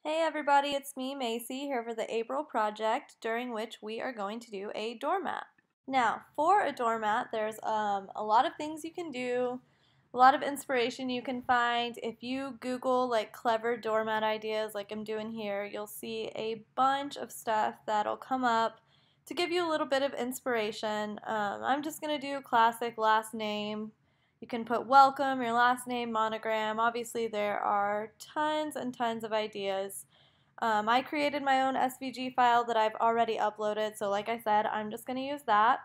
Hey everybody, it's me, Macy, here for the April project, during which we are going to do a doormat. Now, for a doormat, there's a lot of things you can do, a lot of inspiration you can find. If you Google like clever doormat ideas like I'm doing here, you'll see a bunch of stuff that'll come up to give you a little bit of inspiration. I'm just going to do classic last name. You can put welcome, your last name, monogram. Obviously, there are tons and tons of ideas. I created my own SVG file that I've already uploaded, so like I said, I'm just going to use that.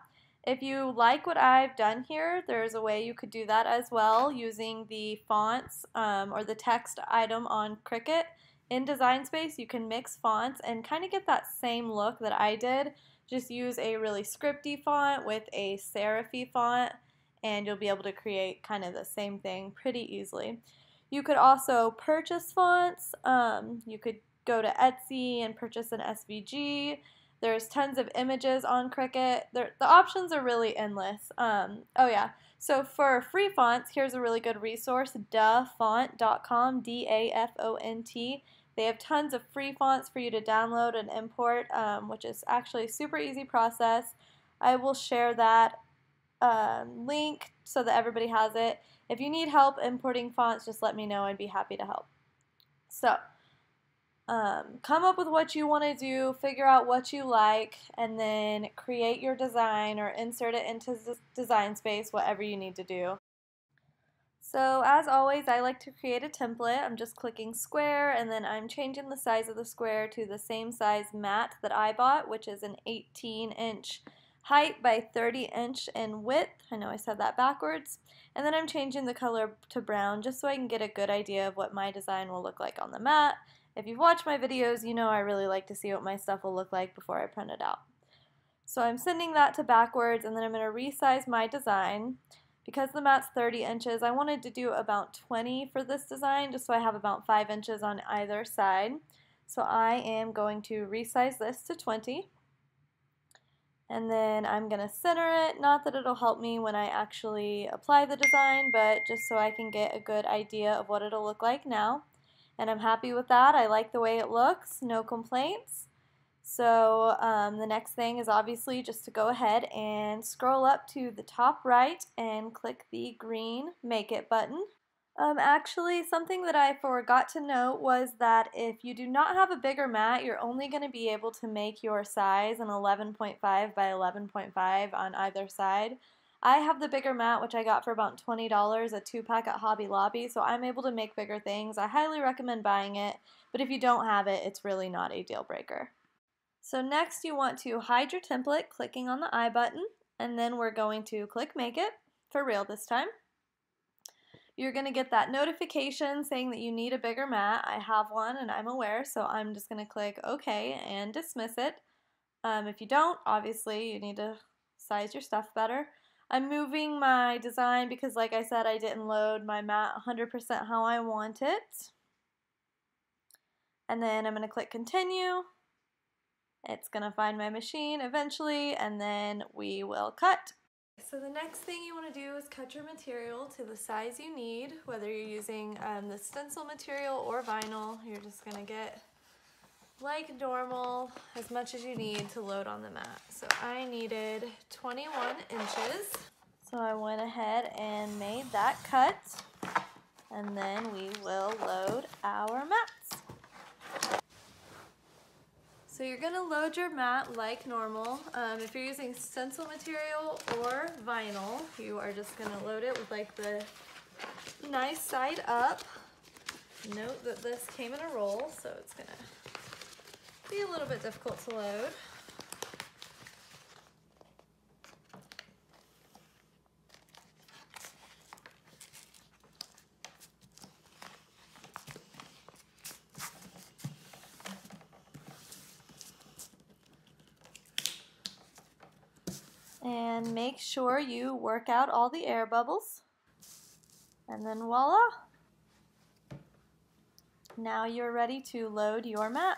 If you like what I've done here, there's a way you could do that as well using the fonts or the text item on Cricut. In Design Space, you can mix fonts and kind of get that same look that I did. Just use a really scripty font with a serify font, and you'll be able to create kind of the same thing pretty easily. You could also purchase fonts. You could go to Etsy and purchase an SVG. There's tons of images on Cricut. The options are really endless. Oh yeah, so for free fonts, here's a really good resource, dafont.com, D-A-F-O-N-T. They have tons of free fonts for you to download and import, which is actually a super easy process. I will share that link so that everybody has it. If you need help importing fonts, just let me know. I'd be happy to help. So, come up with what you want to do, figure out what you like, and then create your design or insert it into Design Space, whatever you need to do. So as always, I like to create a template. I'm just clicking square, and then I'm changing the size of the square to the same size mat that I bought, which is an 18-inch height by 30-inch in width. I know I said that backwards. And then I'm changing the color to brown just so I can get a good idea of what my design will look like on the mat. If you've watched my videos, you know I really like to see what my stuff will look like before I print it out. So I'm sending that to backwards, and then I'm going to resize my design. Because the mat's 30 inches, I wanted to do about 20 for this design, just so I have about 5 inches on either side. So I am going to resize this to 20. And then I'm going to center it, not that it'll help me when I actually apply the design, but just so I can get a good idea of what it'll look like now. And I'm happy with that. I like the way it looks, no complaints. So the next thing is obviously just to go ahead and scroll up to the top right and click the green Make It button. Actually, something that I forgot to note was that if you do not have a bigger mat, you're only going to be able to make your size an 11.5 by 11.5 on either side. I have the bigger mat, which I got for about $20, a 2-pack at Hobby Lobby, so I'm able to make bigger things. I highly recommend buying it, but if you don't have it, it's really not a deal breaker. So next you want to hide your template, clicking on the I button, and then we're going to click Make It, for real this time. You're going to get that notification saying that you need a bigger mat. I have one and I'm aware, so I'm just going to click OK and dismiss it. If you don't, obviously you need to size your stuff better. I'm moving my design because, like I said, I didn't load my mat 100% how I want it. And then I'm going to click Continue. It's going to find my machine eventually, and then we will cut. So the next thing you want to do is cut your material to the size you need, whether you're using the stencil material or vinyl. You're just going to get, like normal, as much as you need to load on the mat. So I needed 21 inches. So I went ahead and made that cut, and then we will load our mats. So you're going to load your mat like normal. If you're using stencil material or vinyl, you are just going to load it with like the nice side up. Note that this came in a roll, so it's going to be a little bit difficult to load. And make sure you work out all the air bubbles. And then voila! Now you're ready to load your mat.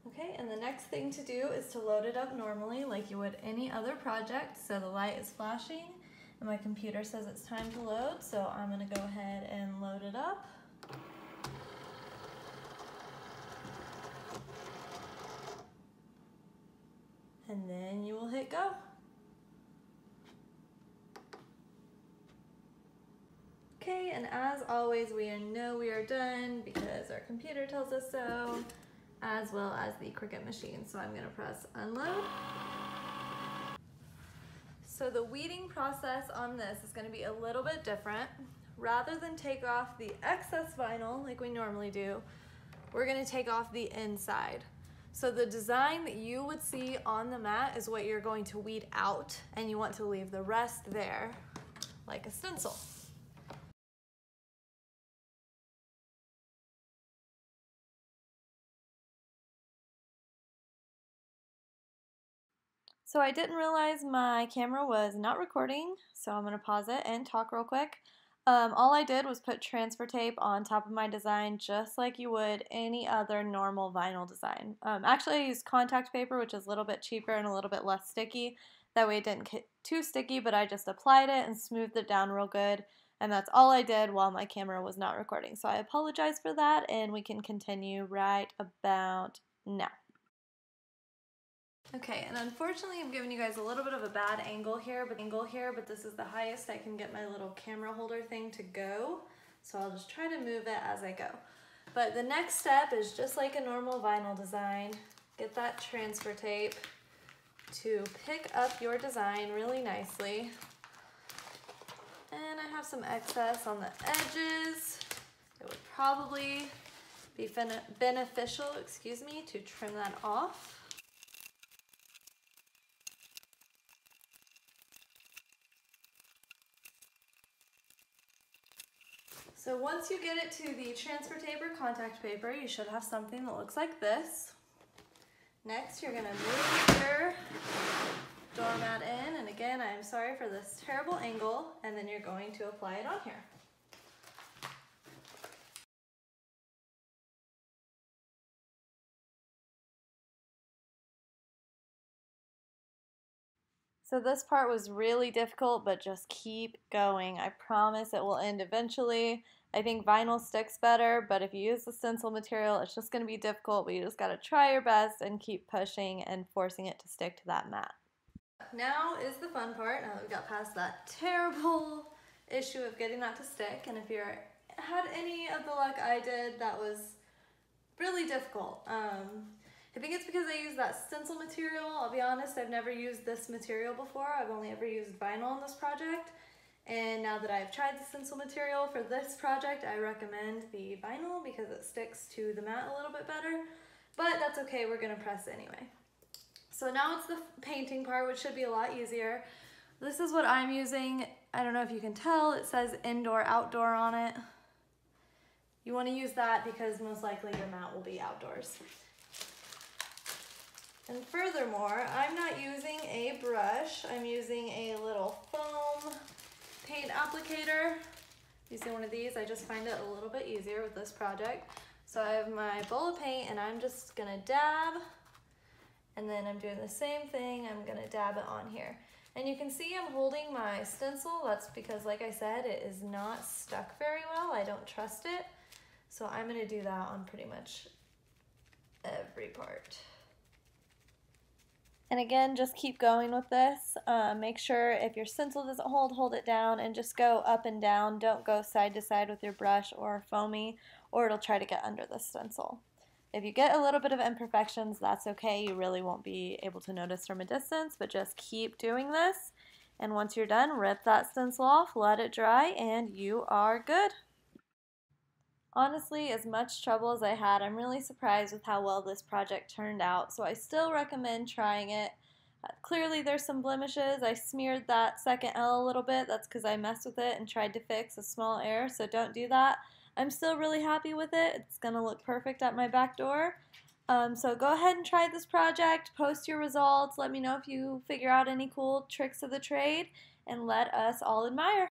Okay, and the next thing to do is to load it up normally like you would any other project. So the light is flashing and my computer says it's time to load, so I'm going to go ahead and load it up. go. Okay, and as always, we know we are done because our computer tells us so, as well as the Cricut machine. So I'm going to press unload. So the weeding process on this is going to be a little bit different. Rather than take off the excess vinyl like we normally do, we're going to take off the inside. So the design that you would see on the mat is what you're going to weed out, and you want to leave the rest there like a stencil. So I didn't realize my camera was not recording, so I'm going to pause it and talk real quick. All I did was put transfer tape on top of my design just like you would any other normal vinyl design. Actually, I used contact paper, which is a little bit cheaper and a little bit less sticky. That way it didn't get too sticky, but I just applied it and smoothed it down real good. And that's all I did while my camera was not recording. So I apologize for that, and we can continue right about now. Okay, and unfortunately I'm giving you guys a little bit of a bad angle here, but this is the highest I can get my little camera holder thing to go. So I'll just try to move it as I go. But the next step is just like a normal vinyl design. Get that transfer tape to pick up your design really nicely. And I have some excess on the edges. It would probably be beneficial, to trim that off. So once you get it to the transfer tape or contact paper, you should have something that looks like this. Next, you're going to move your doormat in, and again, I'm sorry for this terrible angle, and then you're going to apply it on here. So this part was really difficult, but just keep going. I promise it will end eventually. I think vinyl sticks better, but if you use the stencil material, it's just going to be difficult, but you just got to try your best and keep pushing and forcing it to stick to that mat. Now is the fun part, now that we got past that terrible issue of getting that to stick, and if you had any of the luck I did, that was really difficult. I think it's because I used that stencil material. I'll be honest, I've never used this material before. I've only ever used vinyl on this project. And now that I've tried the stencil material for this project, I recommend the vinyl because it sticks to the mat a little bit better. But that's okay, we're gonna press anyway. So now it's the painting part, which should be a lot easier. This is what I'm using. I don't know if you can tell, it says indoor, outdoor on it. You wanna use that because most likely your mat will be outdoors. And furthermore, I'm not using a brush, I'm using a little foam paint applicator. Using one of these, I just find it a little bit easier with this project. So I have my bowl of paint and I'm just gonna dab, and then I'm doing the same thing, I'm gonna dab it on here. And you can see I'm holding my stencil, that's because like I said, it is not stuck very well, I don't trust it. So I'm gonna do that on pretty much every part. And again, just keep going with this. Make sure if your stencil doesn't hold it down, and just go up and down. Don't go side to side with your brush or foamy, or it'll try to get under the stencil. If you get a little bit of imperfections, that's okay. You really won't be able to notice from a distance, but just keep doing this. And once you're done, rip that stencil off, let it dry, and you are good. Honestly, as much trouble as I had, I'm really surprised with how well this project turned out, so I still recommend trying it. Clearly there's some blemishes. I smeared that second L a little bit. That's because I messed with it and tried to fix a small error, so don't do that. I'm still really happy with it. It's going to look perfect at my back door. So go ahead and try this project, post your results, let me know if you figure out any cool tricks of the trade, and let us all admire.